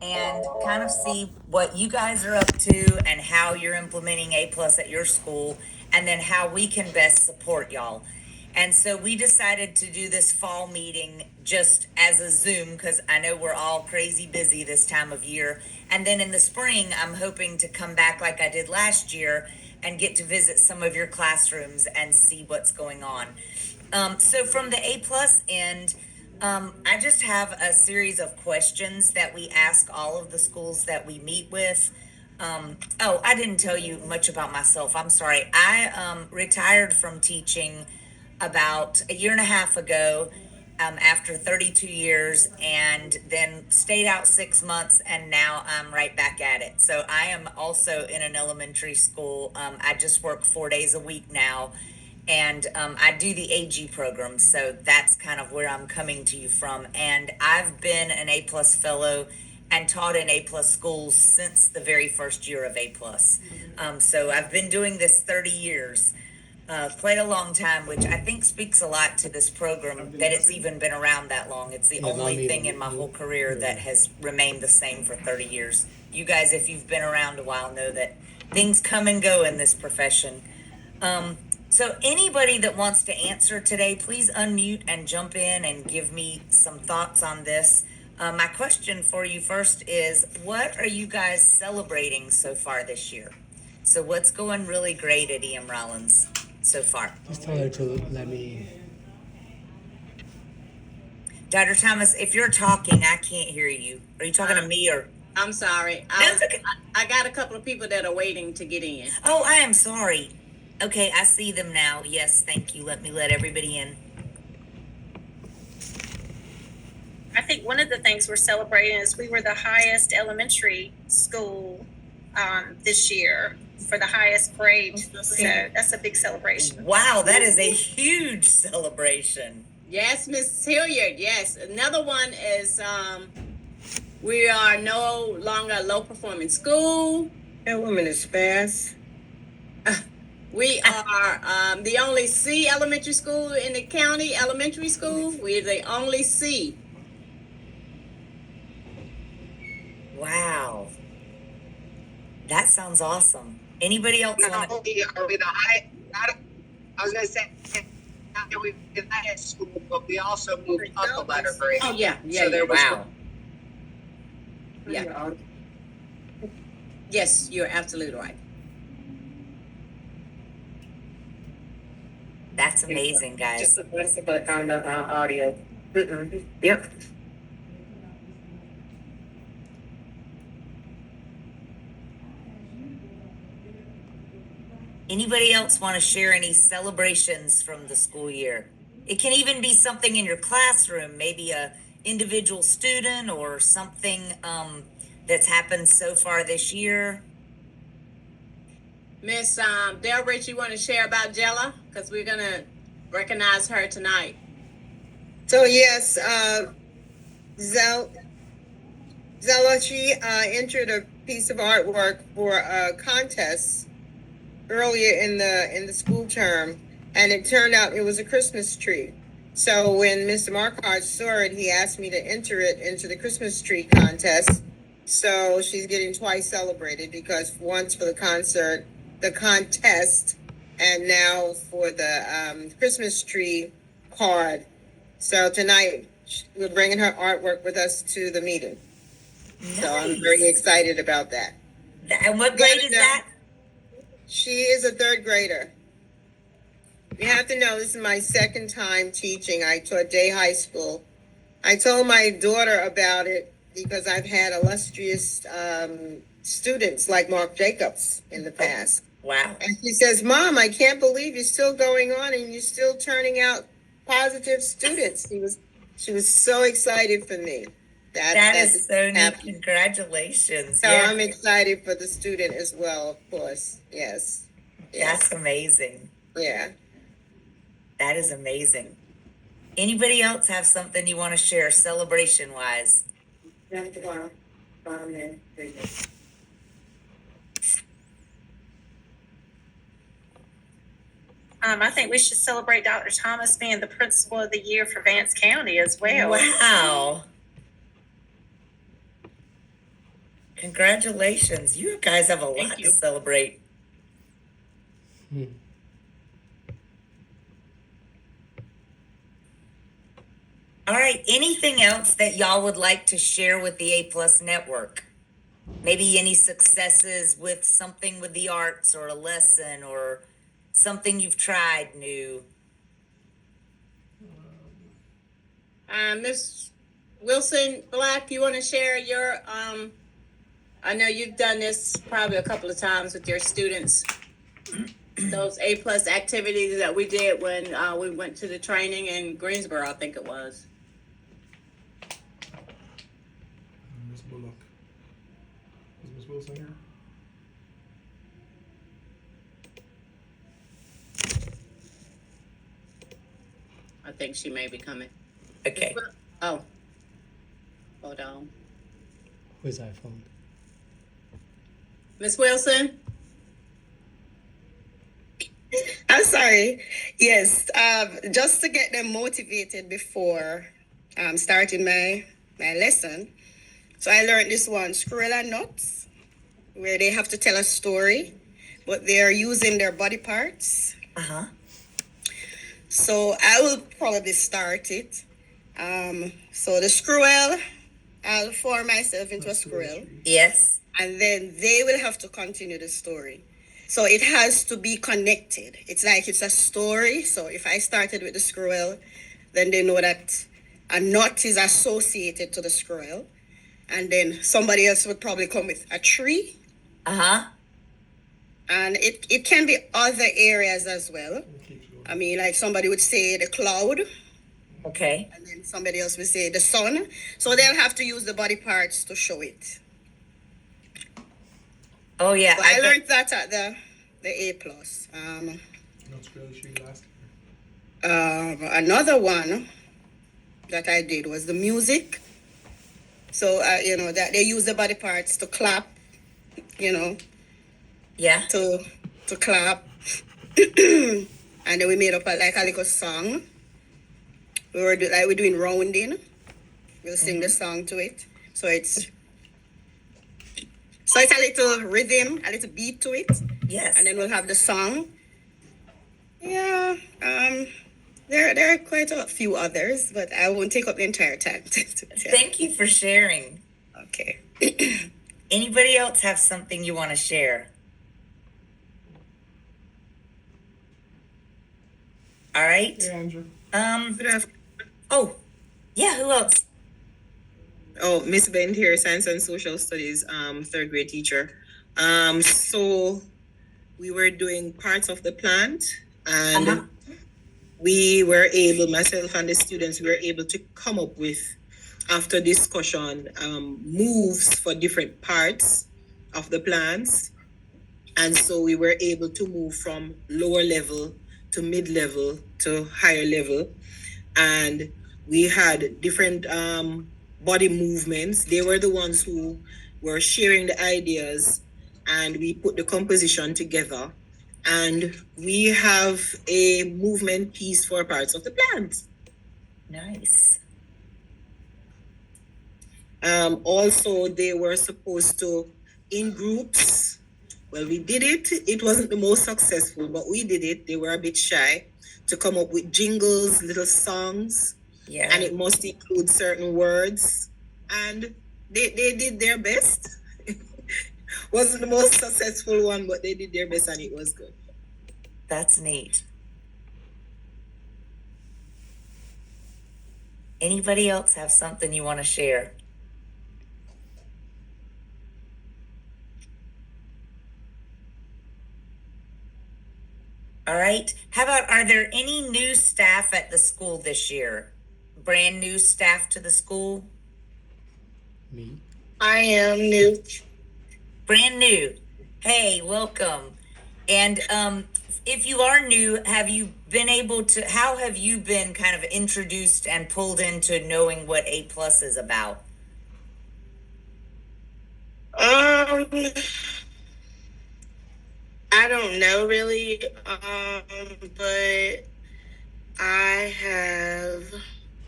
and kind of see what you guys are up to and how you're implementing A plus at your school, and then how we can best support y'all. And so we decided to do this fall meeting just as a Zoom because I know we're all crazy busy this time of year. And then in the spring, I'm hoping to come back like I did last year and get to visit some of your classrooms and see what's going on. So from the A plus end, I just have a series of questions that we ask all of the schools that we meet with. Oh, I didn't tell you much about myself. I'm sorry. I retired from teaching about a year and a half ago, after 32 years, and then stayed out 6 months, and now I'm right back at it. So I am also in an elementary school. I just work 4 days a week now, and I do the AG program. So that's kind of where I'm coming to you from. And I've been an A plus fellow and taught in A plus schools since the very first year of A plus. So I've been doing this 30 years, quite a long time, which I think speaks a lot to this program that it's even been around that long. It's the only thing in my whole career that has remained the same for 30 years. You guys, if you've been around a while, know that things come and go in this profession. So anybody that wants to answer today, please unmute and jump in and give me some thoughts on this. My question for you first is, what are you guys celebrating so far this year? So what's going really great at EM Rollins so far? Just tell her to let me. Dr. Thomas, if you're talking, I can't hear you. Are you talking to me or? I'm sorry. That's okay. I got a couple of people that are waiting to get in. Oh, I am sorry. Okay, I see them now. Yes, thank you. Let me let everybody in. I think one of the things we're celebrating is we were the highest elementary school this year for the highest grade. So that's a big celebration. Wow, that is a huge celebration. Yes, Miss Hilliard. Yes. Another one is we are no longer a low performing school. That woman is fast. We are the only C elementary school in the county elementary school. We're the only C. Wow. That sounds awesome. Anybody else want to? Are we the high? I was going to say, we're the highest school, but we also moved up a letter grade. Oh, yeah. So there was. Wow. Yeah. Yes, you're absolutely right. That's amazing, guys. Just a blessing, but on the audio. Yep. Anybody else want to share any celebrations from the school year? It can even be something in your classroom, maybe a individual student or something that's happened so far this year. Miss Delbridge, you want to share about Jella? Because we're going to recognize her tonight. So yes, Zella, she entered a piece of artwork for a contest earlier in the school term, and it turned out it was a Christmas tree. So when Mr. Marquardt saw it, he asked me to enter it into the Christmas tree contest. So she's getting twice celebrated, because once for the contest, and now for the Christmas tree card. So tonight we're bringing her artwork with us to the meeting. Nice. So I'm very excited about that. And what grade is that? She is a third grader. You have to know, this is my second time teaching. I taught day high school. I told my daughter about it because I've had illustrious students like Mark Jacobs in the past. Wow. And she says, Mom, I can't believe you're still going on and you're still turning out positive students. She was so excited for me. That is so neat. Congratulations. So yeah. I'm excited for the student as well, of course. Yes. That's amazing. Yeah. That is amazing. Anybody else have something you want to share celebration wise? I think we should celebrate Dr. Thomas being the principal of the year for Vance County as well. Wow. Congratulations. You guys have a Thank lot you. to celebrate. All right. Anything else that y'all would like to share with the A Plus Network? Maybe any successes with something with the arts or a lesson or something you've tried new. Miss Wilson Black, you want to share your, I know you've done this probably a couple of times with your students. Those A plus activities that we did when we went to the training in Greensboro, I think it was. Miss Bullock. Is Miss Wilson here? I think she may be coming. Okay. Oh. Hold on. Where's iPhone? Miss Wilson? I'm sorry. Yes, just to get them motivated before starting my lesson. So I learned this one, Squirrel and Nuts, where they have to tell a story, but they are using their body parts. Uh-huh. So I will probably start it. So the squirrel, I'll form myself into a squirrel, Yes. and then they will have to continue the story. So it has to be connected. It's like it's a story. So if I started with the squirrel, then they know that a nut is associated to the squirrel. And then somebody else would probably come with a tree. Uh-huh. And it can be other areas as well. Keep going. I mean, like somebody would say the cloud, Okay. and then somebody else would say the sun. So they'll have to use the body parts to show it. Oh yeah. So I learned that at the A plus. Not really she last year. Another one that I did was the music. So that they use the body parts to clap, Yeah. to clap, and then we made up a little song. We're doing rounding. We'll sing the song to it. So it's a little rhythm, a little beat to it, Yes. and then we'll have the song. Yeah, there are quite a few others, but I won't take up the entire time to tell. Thank you for sharing. Okay. Anybody else have something you want to share? All right. Hey, Andrew. Oh, yeah, who else? Oh, Miss Bent here, Science and Social Studies, third grade teacher. So we were doing parts of the plant, and Uh-huh. we were able, myself and the students, we were able to come up with, after discussion, moves for different parts of the plants. And so we were able to move from lower level to mid level to higher level. And we had different body movements. They were the ones who were sharing the ideas, and we put the composition together. And we have a movement piece for parts of the plant. Nice. Also, they were supposed to, in groups, well, we did it. It wasn't the most successful, but we did it. They were a bit shy to come up with jingles, little songs, Yeah. and it must include certain words. And they did their best. Wasn't the most successful one, but they did their best and it was good. That's neat. Anybody else have something you want to share? All right. How about, are there any new staff at the school this year? Brand new staff to the school? Me? I am new. Brand new. Hey, welcome. And if you are new, have you been able to, how have you been kind of introduced and pulled into knowing what A Plus is about? I don't know really, but I have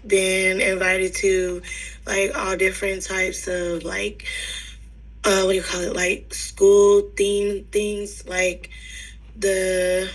been invited to like all different types of like what do you call it? Like school theme things, like the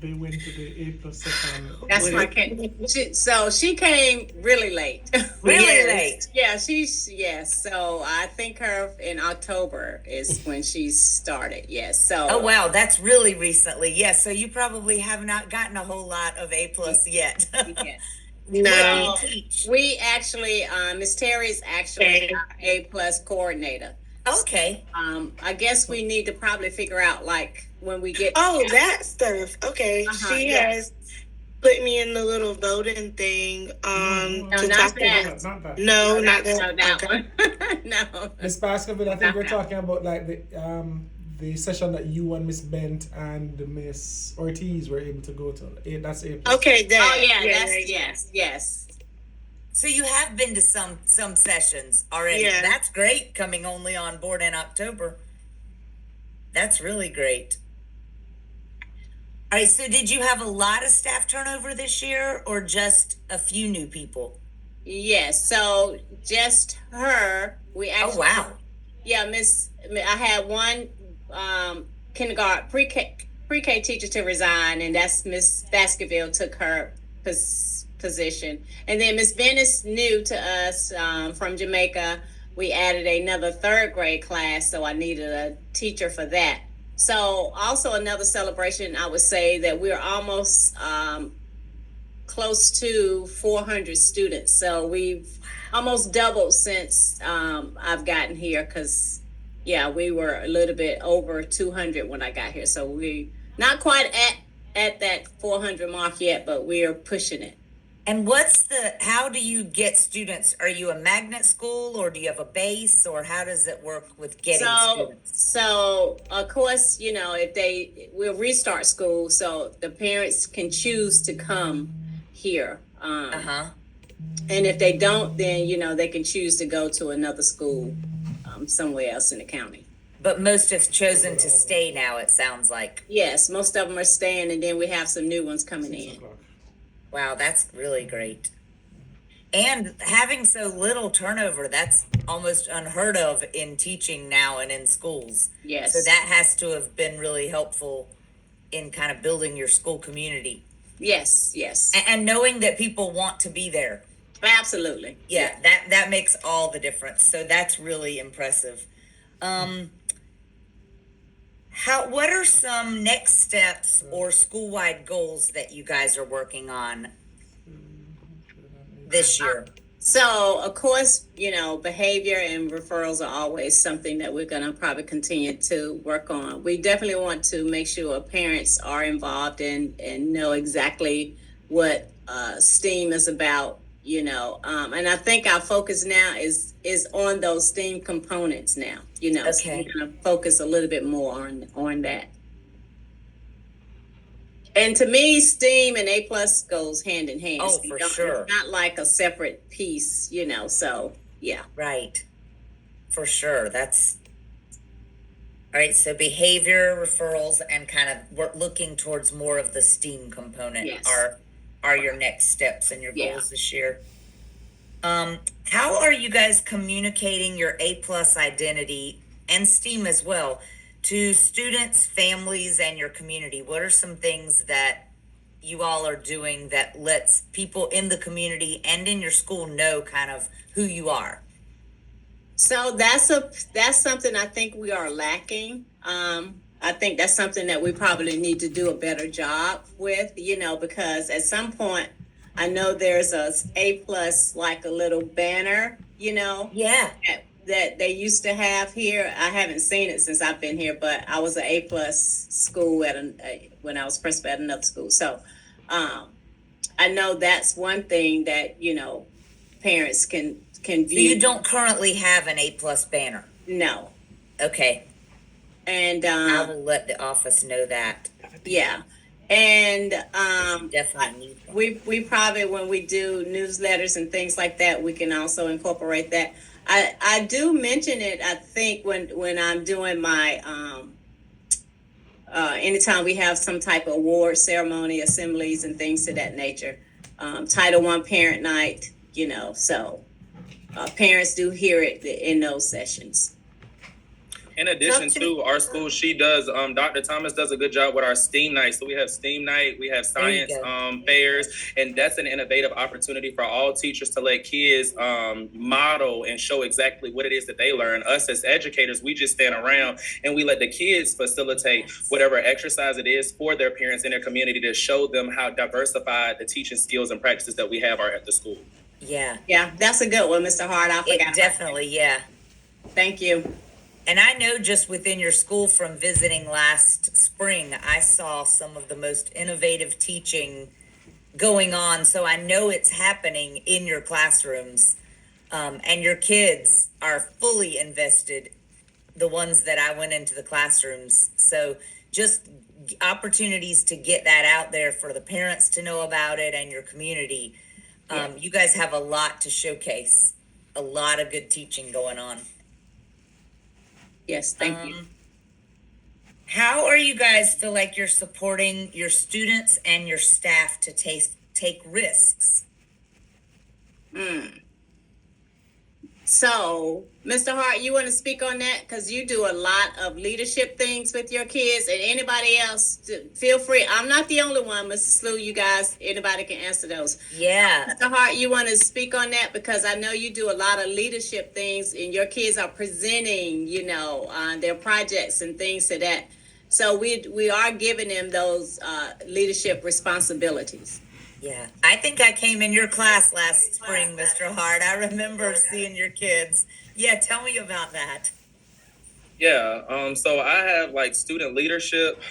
They went to the A+ section. That's What my is- kid. So she came really late. Really Yes. late. Yeah, yes. So I think her in October is when she started. Yes. So Oh, wow, that's really recently. Yes, so you probably have not gotten a whole lot of A+ yet. yes. No. What do you teach? We actually, Miss Terry's actually our A+ coordinator. Okay. I guess we need to probably figure out like when we get. Oh, that stuff. Okay. Uh-huh, She yes. has put me in the little voting thing. No, To not talk that. about. Not that. No, not No, that. that Okay. one. No. Miss Baskerville, I think we're Okay. talking about like the session that you and Miss Bent and Miss Ortiz were able to go to. That's A+. Okay, that. Oh yeah, that's right. yes. So you have been to some sessions already. Yeah. That's great, coming only on board in October. That's really great. All right, so did you have a lot of staff turnover this year or just a few new people? Yes. So just her. We Oh, actually. wow. Yeah, I had one kindergarten pre-K teacher to resign, and that's Miss Baskerville took her position. And then Miss Ben is new to us from Jamaica. We added another third grade class, so I needed a teacher for that. So also another celebration, I would say that we're almost close to 400 students. So we've almost doubled since I've gotten here, because yeah, we were a little bit over 200 when I got here. So we not quite at that 400 mark yet, but we are pushing it. And how do you get students? Are you a magnet school or do you have a base, or how does it work with getting students? So of course, if we'll restart school, so the parents can choose to come here. Uh-huh. And if they don't, then, they can choose to go to another school somewhere else in the county. But most have chosen to stay now, it sounds like. Yes, most of them are staying, and then we have some new ones coming in. Wow, that's really great. And having so little turnover, that's almost unheard of in teaching now and in schools. Yes. So that has to have been really helpful in kind of building your school community Yes. and knowing that people want to be there. Absolutely. Yeah, that makes all the difference. So that's really impressive. What are some next steps or school-wide goals that you guys are working on this year? So, of course, behavior and referrals are always something that we're going to probably continue to work on. We definitely want to make sure parents are involved and know exactly what STEAM is about, and I think our focus now is on those STEAM components now, So Okay. we're going to focus a little bit more on that. And to me, STEAM and A+ goes hand in hand. Oh, So you for don't- sure. It's not like a separate piece, so yeah. Right. For sure. That's all right. So behavior, referrals, and kind of we're looking towards more of the STEAM component Yes. are your next steps and your Yeah. goals this year. How are you guys communicating your A+ identity and STEAM as well to students, families, and your community? What are some things that you all are doing that lets people in the community and in your school know kind of who you are? So that's something I think we are lacking. I think that's something that we probably need to do a better job with, because at some point I know there's A+, like a little banner, Yeah. that they used to have here. I haven't seen it since I've been here, but I was an A+ school when I was principal at another school. So I know that's one thing that, parents can view. So you don't currently have an A+ banner? No. Okay. And I will let the office know that. yeah. And Definitely need one. we probably, when we do newsletters and things like that, we can also incorporate that. I do mention it, I think, when I'm doing my anytime we have some type of award ceremony, assemblies and things to that nature. Title I parent night, so parents do hear it in those sessions. In addition to our school, she does, Dr. Thomas does a good job with our STEAM nights. So we have STEAM night, we have There you science fairs, and that's an innovative opportunity for all teachers to let kids model and show exactly what it is that they learn. Us as educators, we just stand around and we let the kids facilitate whatever exercise it is for their parents in their community to show them how diversified the teaching skills and practices that we have are at the school. Yeah, Yeah, that's a good one, Mr. Hart. I it forgot. definitely, yeah. Thank you. And I know just within your school from visiting last spring, I saw some of the most innovative teaching going on. So I know it's happening in your classrooms. And your kids are fully invested, the ones that I went into the classrooms. So just opportunities to get that out there for the parents to know about it and your community. You guys have a lot to showcase, a lot of good teaching going on. Yes, thank you. How are you guys feel like you're supporting your students and your staff to take risks? So, Mr. Hart, you want to speak on that? Because you do a lot of leadership things with your kids, and anybody else, feel free. I'm not the only one, Mrs. Slew. You guys, anybody can answer those. Yeah, Mr. Hart, you want to speak on that? Because I know you do a lot of leadership things, and your kids are presenting, their projects and things to that. So we are giving them those leadership responsibilities. yeah. I think I came in your class last spring, Mr. Hart. I remember seeing your kids. Yeah, tell me about that. Yeah, so I have like student leadership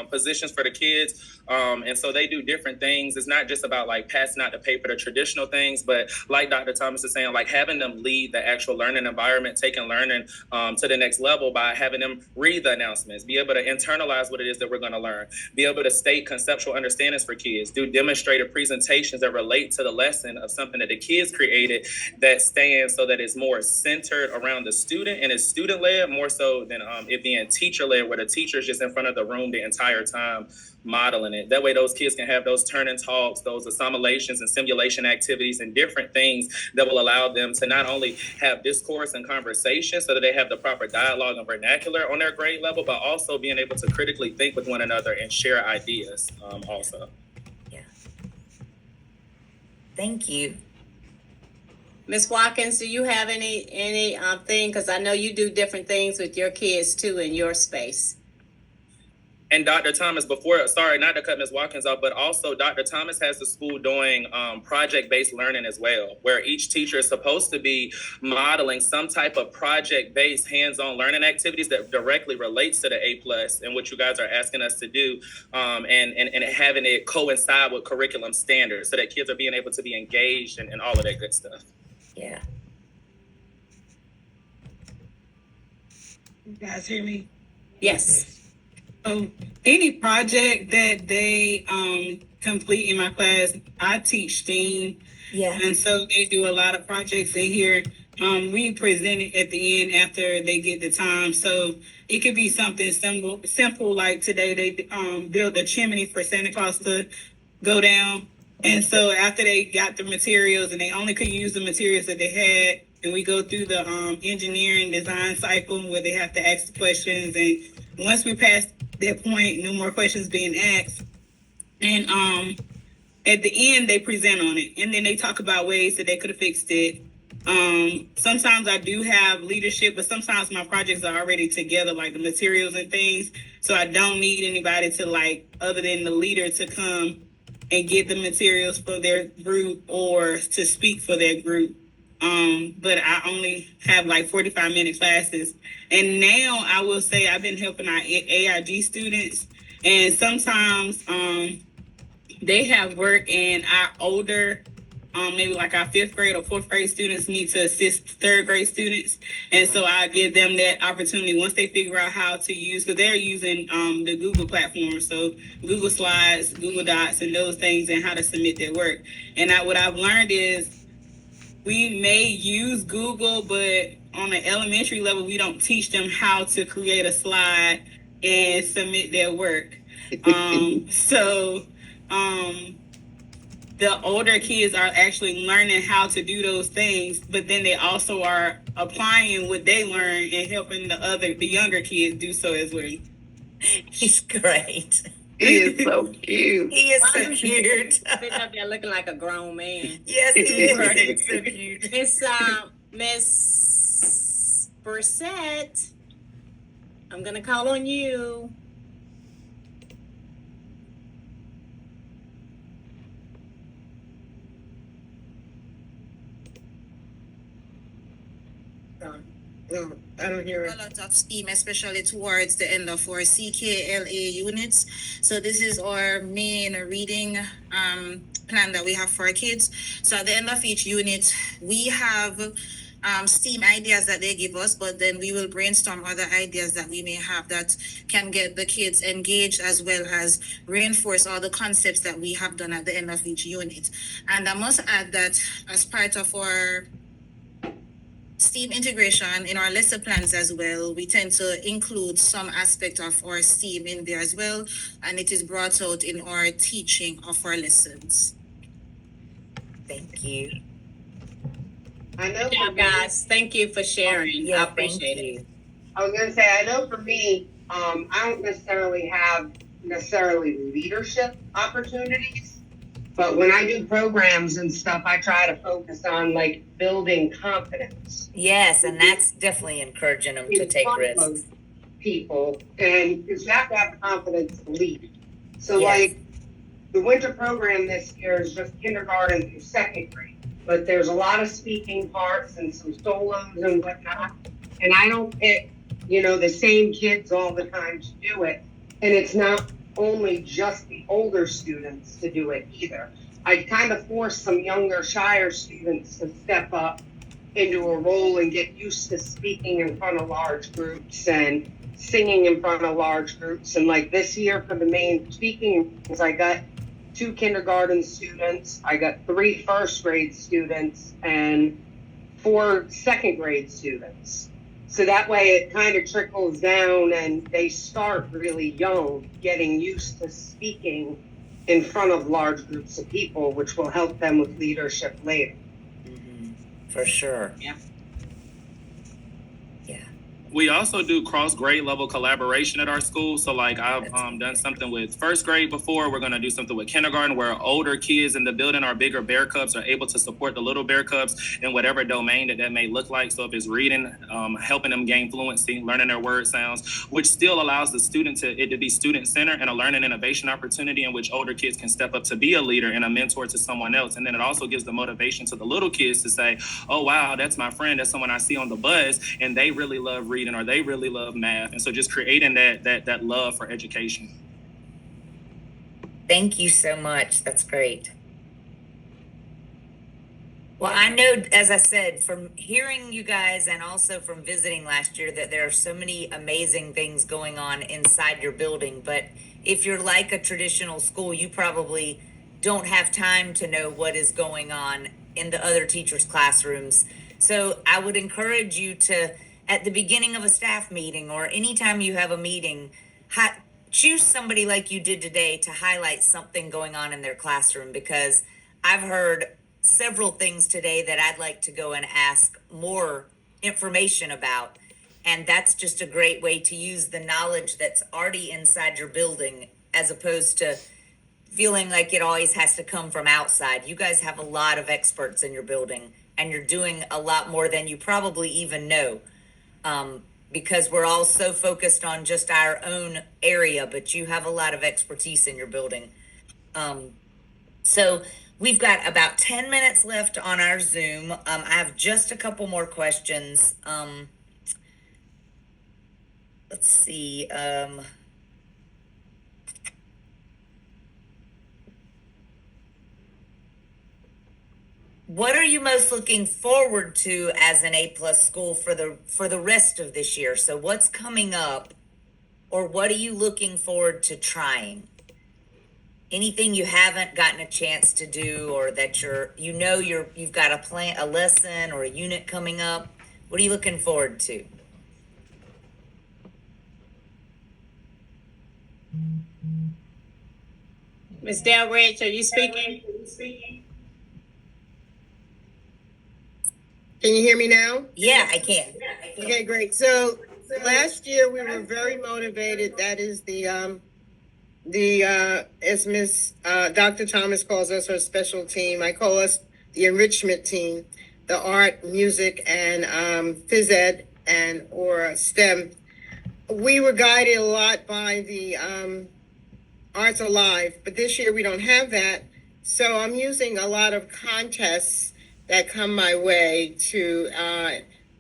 positions for the kids. And so they do different things. It's not just about like passing out the paper, the traditional things, but like Dr. Thomas is saying, like having them lead the actual learning environment, taking learning to the next level by having them read the announcements, be able to internalize what it is that we're going to learn, be able to state conceptual understandings for kids, do demonstrative presentations that relate to the lesson of something that the kids created that stands so that it's more centered around the student and is student led more so than it being teacher led, where the teacher is just in front of the room the entire time modeling it. That way those kids can have those turn and talks, those assimilations and simulation activities and different things that will allow them to not only have discourse and conversation so that they have the proper dialogue and vernacular on their grade level, but also being able to critically think with one another and share ideas also. Yeah. Thank you. Ms. Watkins, do you have any thing? Because I know you do different things with your kids too in your space. And Dr. Thomas, sorry, not to cut Ms. Watkins off, but also Dr. Thomas has the school doing project-based learning as well, where each teacher is supposed to be modeling some type of project-based hands-on learning activities that directly relates to the A+ and what you guys are asking us to do, and having it coincide with curriculum standards so that kids are being able to be engaged and all of that good stuff. Yeah. You guys hear me? Yes. Any project that they complete in my class, I teach STEAM. Yeah. And so they do a lot of projects in here. We present it at the end after they get the time. So it could be something simple like today they built a chimney for Santa Claus to go down. And so after they got the materials and they only could use the materials that they had, and we go through the engineering design cycle where they have to ask the questions. And once we pass that point, no more questions being asked. And at the end, they present on it. And then they talk about ways that they could have fixed it. Sometimes I do have leadership, but sometimes my projects are already together, like the materials and things. So I don't need anybody to other than the leader to come and get the materials for their group or to speak for their group. But I only have 45-minute classes. And now I will say I've been helping our AIG students. And sometimes they have work and our older, maybe our 5th grade or 4th grade students need to assist 3rd grade students. And so I give them that opportunity once they figure out how to use, because they're using the Google platform. So Google Slides, Google Docs, and those things, and how to submit their work. And what I've learned is we may use Google, but on an elementary level, we don't teach them how to create a slide and submit their work. the older kids are actually learning how to do those things, but then they also are applying what they learn and helping the younger kids do so as well. He's great. He is so cute. He is so cute. Sitting up there looking like a grown man. Yes, he is. He's so cute. Miss Brissette, I'm gonna call on you. No, I don't hear it. A lot of STEAM, especially towards the end of our CKLA units. So this is our main reading plan that we have for our kids. So at the end of each unit, we have STEAM ideas that they give us, but then we will brainstorm other ideas that we may have that can get the kids engaged as well as reinforce all the concepts that we have done at the end of each unit. And I must add that as part of our STEAM integration in our lesson plans as well, we tend to include some aspect of our STEAM in there as well, and it is brought out in our teaching of our lessons. Thank you. I know. Yeah, guys, thank you for sharing. I appreciate it. I was gonna say, I know for me, I don't necessarily have leadership opportunities, but when I do programs and stuff, I try to focus on like building confidence. Yes, and that's definitely encouraging them to in take front risks. of people, and because you have to have the confidence to lead. So Yes. like the winter program this year is just kindergarten through second grade, but there's a lot of speaking parts and some solos and whatnot. And I don't pick, the same kids all the time to do it. And it's not only just the older students to do it either. I kind of force some younger, shyer students to step up into a role and get used to speaking in front of large groups and singing in front of large groups. And like this year for the main speaking, I got 2 kindergarten students, I got 3 first grade students, and 4 second grade students. So that way it kind of trickles down and they start really young, getting used to speaking in front of large groups of people, which will help them with leadership later. For sure. Yeah. We also do cross grade level collaboration at our school. So like I've done something with first grade before. We're going to do something with kindergarten where older kids in the building, our bigger bear cubs, are able to support the little bear cubs in whatever domain that may look like. So if it's reading, helping them gain fluency, learning their word sounds, which still allows the student to be student centered and a learning innovation opportunity in which older kids can step up to be a leader and a mentor to someone else. And then it also gives the motivation to the little kids to say, oh, wow, that's my friend. That's someone I see on the bus and they really love reading or they really love math. And so just creating that love for education. Thank you so much. That's great. Well, I know, as I said, from hearing you guys and also from visiting last year, that there are so many amazing things going on inside your building. But if you're like a traditional school, you probably don't have time to know what is going on in the other teachers' classrooms. So I would encourage you to, at the beginning of a staff meeting or anytime you have a meeting, choose somebody like you did today to highlight something going on in their classroom, because I've heard several things today that I'd like to go and ask more information about. And that's just a great way to use the knowledge that's already inside your building, as opposed to feeling like it always has to come from outside. You guys have a lot of experts in your building, and you're doing a lot more than you probably even know. Because we're all so focused on just our own area, but you have a lot of expertise in your building. So we've got about 10 minutes left on our Zoom. I have just a couple more questions. Let's see. What are you most looking forward to as an A+ school for the rest of this year? So what's coming up, or what are you looking forward to trying? Anything you haven't gotten a chance to do, or that you've got a lesson or a unit coming up? What are you looking forward to? Ms. Delrich, are you speaking? Can you hear me now? Yeah, I can. Okay, great. So last year we were very motivated. That is as Miss Dr. Thomas calls us, our special team. I call us the enrichment team, the art, music, and phys ed and or STEM. We were guided a lot by the Arts Alive, but this year we don't have that. So I'm using a lot of contests that come my way to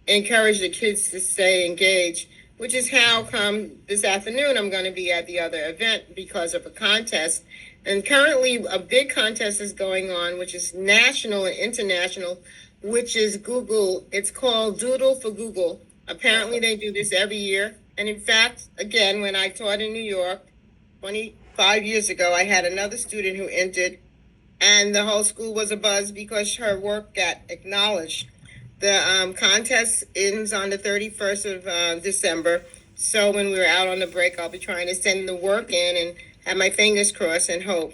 encourage the kids to stay engaged, which is how come this afternoon I'm going to be at the other event because of a contest. And currently a big contest is going on, which is national and international, which is Google. It's called Doodle for Google. Apparently they do this every year. And in fact, again, when I taught in New York 25 years ago, I had another student who entered, and the whole school was abuzz because her work got acknowledged. The contest ends on the 31st of December. So when we're out on the break, I'll be trying to send the work in and have my fingers crossed and hope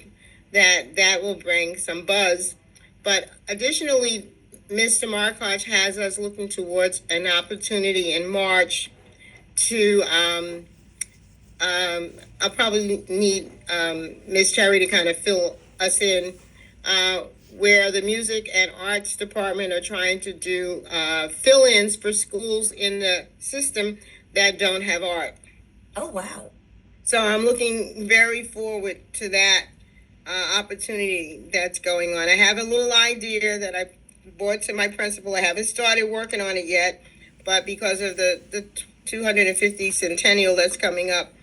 that that will bring some buzz. But additionally, Mr. Markoch has us looking towards an opportunity in March to, I'll probably need Ms. Cherry to kind of fill us in, where the music and arts department are trying to do fill-ins for schools in the system that don't have art. Oh, wow. So I'm looking very forward to that opportunity that's going on. I have a little idea that I brought to my principal. I haven't started working on it yet, but because of the 250 centennial that's coming up,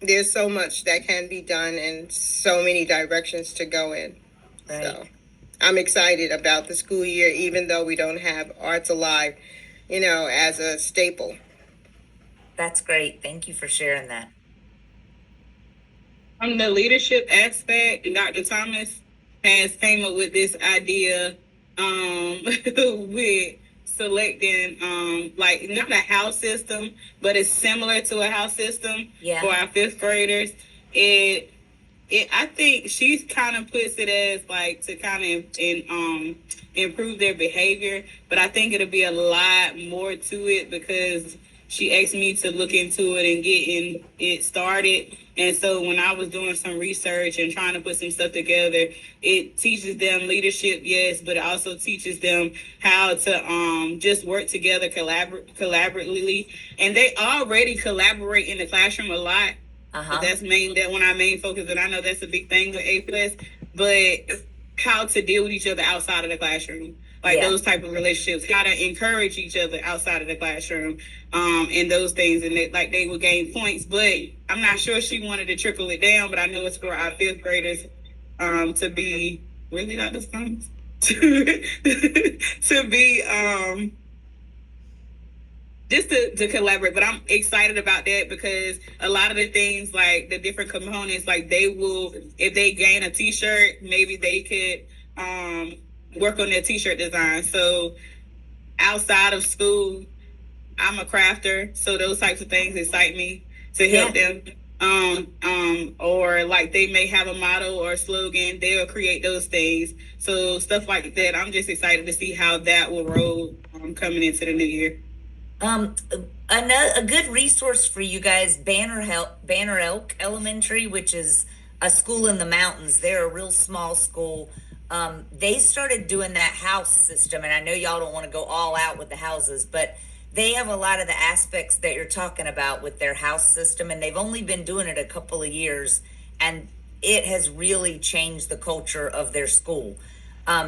there's so much that can be done and so many directions to go in. Right. So I'm excited about the school year, even though we don't have Arts Alive, as a staple. That's great. Thank you for sharing that. On the leadership aspect, Dr. Thomas has came up with this idea with selecting like not a house system, but it's similar to a house system for our fifth graders. I think she kind of puts it as like to kind of improve their behavior, but I think it'll be a lot more to it because she asked me to look into it and getting it started. And so when I was doing some research and trying to put some stuff together, it teaches them leadership, yes, but it also teaches them how to just work together collaboratively. And they already collaborate in the classroom a lot. But that's one of our main focus, and I know that's a big thing with A+, but how to deal with each other outside of the classroom. Like those type of relationships, how to encourage each other outside of the classroom, and those things, and they would gain points. But I'm not sure she wanted to trickle it down, but I know it's for our fifth graders to be really not the fun to be just to collaborate. But I'm excited about that because a lot of the things, like the different components, like they will, if they gain a t-shirt, maybe they could work on their t-shirt design. So outside of school, I'm a crafter, so those types of things excite me to help them. Or like they may have a motto or a slogan, they'll create those things. So stuff like that, I'm just excited to see how that will roll coming into the new year. A good resource for you guys, Banner Elk Elementary, which is a school in the mountains. They're a real small school. They started doing that house system, and I know y'all don't want to go all out with the houses, but they have a lot of the aspects that you're talking about with their house system, and they've only been doing it a couple of years, and it has really changed the culture of their school.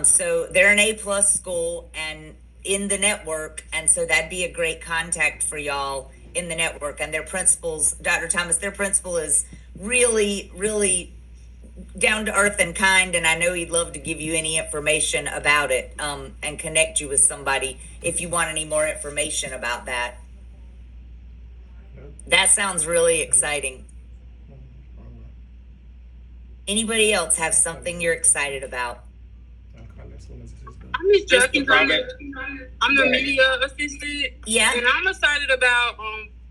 So they're an A+ school and in the network, and so that'd be a great contact for y'all in the network. And their principals, Dr. Thomas, their principal is really, really down to earth and kind, and I know he'd love to give you any information about it, and connect you with somebody if you want any more information about that. That sounds really exciting. Anybody else have something you're excited about? I'm Miss Jackie. I'm the media assistant. Yeah. And I'm excited about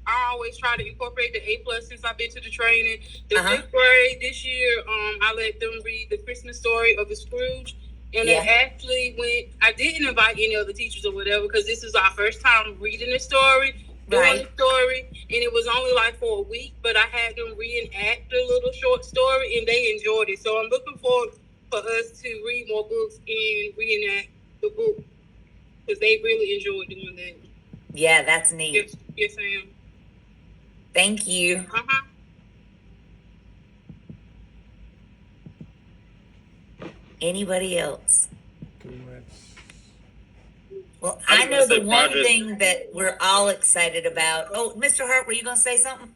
I always try to incorporate the A plus since I've been to the training. The Uh-huh. fifth grade this year, I let them read the Christmas story of the Scrooge. And Yeah. it actually went, I didn't invite any other teachers or whatever because this is our first time reading the story, doing Right. the story. And it was only like for a week, but I had them reenact the little short story and they enjoyed it. So I'm looking forward for us to read more books and reenact the book because they really enjoyed doing that. Yeah, that's neat. Yes, I am. Thank you. Uh-huh. Anybody else? Pretty much. Well, I was I know gonna the say one project- thing that we're all excited about. Oh, Mr. Hart, were you gonna say something?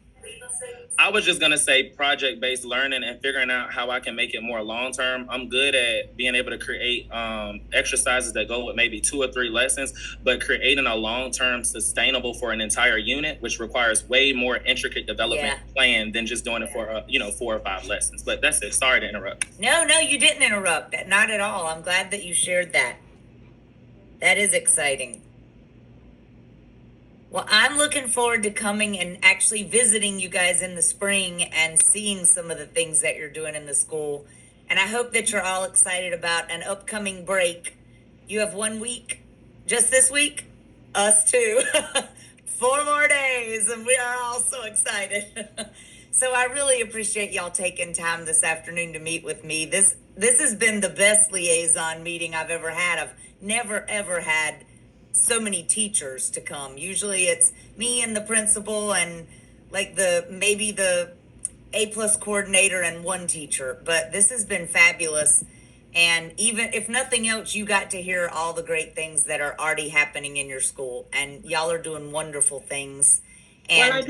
I was just gonna say project-based learning and figuring out how I can make it more long-term. I'm good at being able to create exercises that go with maybe 2 or 3 lessons, but creating a long-term sustainable for an entire unit, which requires way more intricate development plan than just doing it for 4 or 5 lessons. But that's it. Sorry to interrupt. No, you didn't interrupt. Not at all. I'm glad that you shared that. That is exciting. Well, I'm looking forward to coming and actually visiting you guys in the spring and seeing some of the things that you're doing in the school. And I hope that you're all excited about an upcoming break. You have 1 week, just this week? Us too. 4 more days, and we are all so excited. So I really appreciate y'all taking time this afternoon to meet with me. This has been the best liaison meeting I've ever had. I've never, ever had so many teachers to come. Usually it's me and the principal and like maybe the A+ coordinator and 1 teacher, but this has been fabulous. And even if nothing else, you got to hear all the great things that are already happening in your school, and y'all are doing wonderful things. And I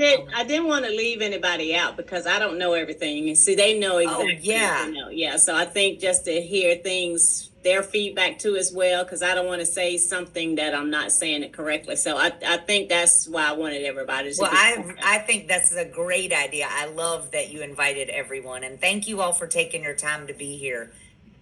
didn't want to leave anybody out because I don't know everything. And see, they know exactly. yeah. You know, yeah. So I think just to hear things, their feedback too as well, because I don't want to say something that I'm not saying it correctly. So I think that's why I wanted everybody to. Well, I think that's a great idea. I love that you invited everyone, and thank you all for taking your time to be here.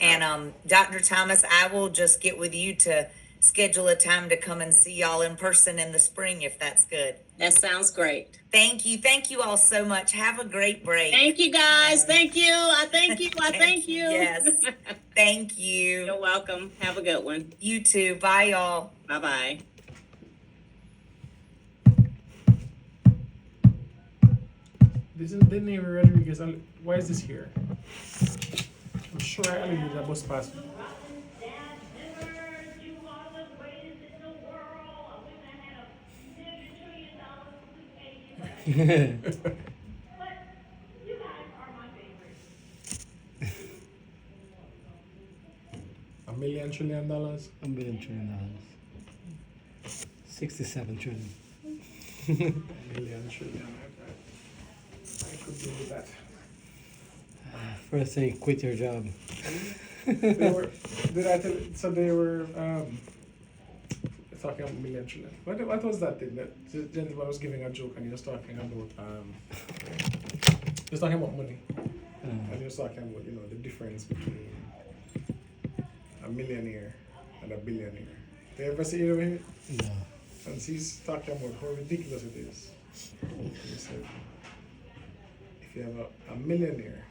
And Dr. Thomas, I will just get with you to schedule a time to come and see y'all in person in the spring, if that's good. That sounds great. Thank you all so much. Have a great break. Thank you, guys. Thank you. I thank you. I thank you. Yes. Thank you. You're welcome. Have a good one. You too. Bye, y'all. Bye-bye. This is the name Rodriguez. Why is this here? I'm sure I only did a bus pass. $1 million trillion. $1 billion. 67 trillion. $1 million trillion. I could do with that. First thing, quit your job. They were, did I tell you? So they were talking about $1 million trillion. What was that thing that the gentleman was giving a joke and he was talking about he was talking about money and he was talking about the difference between a millionaire and a billionaire. Did you ever see it over here? No. And he's talking about how ridiculous it is. He said, if you have a millionaire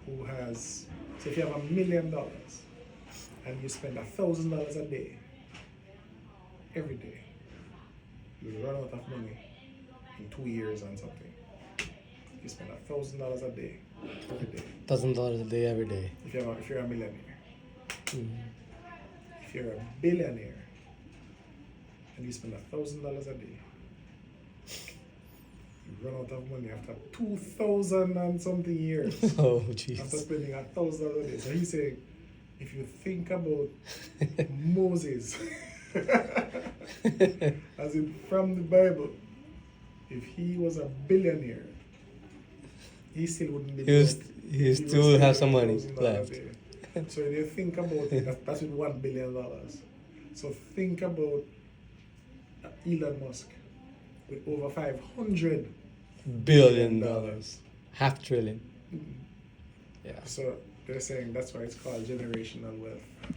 who has, so if you have $1 million and you spend $1,000 a day, every day, you will run out of money in 2 years and something. You spend $1,000 a day, every day. $1,000 a day, every day. If you're a millionaire. Mm-hmm. If you're a billionaire and you spend $1,000 a day, you run out of money after 2,000 and something years. Oh, After jeez. spending $1,000 a day. So he's saying, if you think about Moses, as in from the Bible, if he was a billionaire, he still wouldn't be. He was still have some money $1,000 a left. day. So if you think about it, that's with $1 billion. So think about Elon Musk with over $500 $1 billion. $500 billion. Yeah. So they're saying that's why it's called generational wealth.